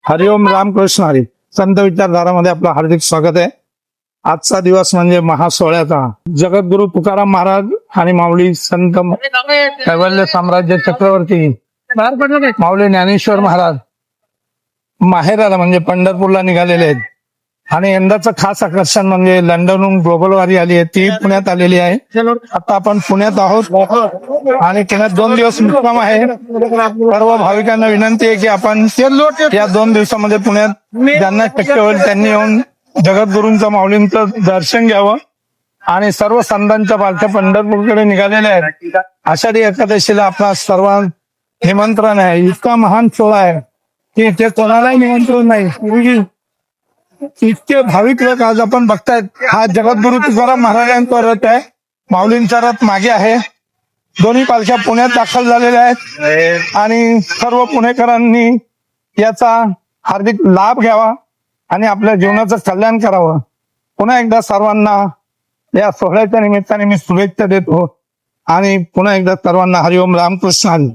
हरिओम रामकृष्ण हरी. संत विचारधारामध्ये आपलं हार्दिक स्वागत आहे. आजचा दिवस म्हणजे महासोहळ्याचा. जगद्गुरु तुकाराम महाराज आणि माऊली संत कैवल्य साम्राज्य चक्रवर्ती माऊली ज्ञानेश्वर महाराज माहेराला म्हणजे पंढरपूरला निघालेले आहेत. आणि यंदाचं खास आकर्षण म्हणजे लंडनहून ग्लोबल वारी आली आहे, ती पुण्यात आलेली आहे. आता आपण पुण्यात आहोत आणि पुण्यात 2 दिवस मुक्काम आहे. सर्व भाविकांना विनंती आहे की आपण या 2 दिवसामध्ये पुण्यात ज्यांना शक्य होईल त्यांनी येऊन जगद्गुरूंचं माऊलींचं दर्शन घ्यावं. आणि सर्व संतांच्या पालख्या पंढरपूरकडे निघालेल्या आहेत. आषाढी एकादशीला आपला सर्वांना निमंत्रण आहे. इतका महान सोहळा आहे की ते कोणालाही निमंत्रण नाही. इतके भाविक लोक आज आपण बघतायत. हा जगद्गुरु तुकाराम महाराजांचा रथ आहे, माऊलींचा रथ मागे आहे. दोन्ही पालख्या पुण्यात दाखल झालेल्या आहेत आणि सर्व पुणेकरांनी याचा हार्दिक लाभ घ्यावा आणि आपल्या जीवनाचं कल्याण करावं. पुन्हा एकदा सर्वांना या सोहळ्याच्या निमित्ताने मी शुभेच्छा देतो आणि पुन्हा एकदा सर्वांना हरिओम रामकृष्ण हरी.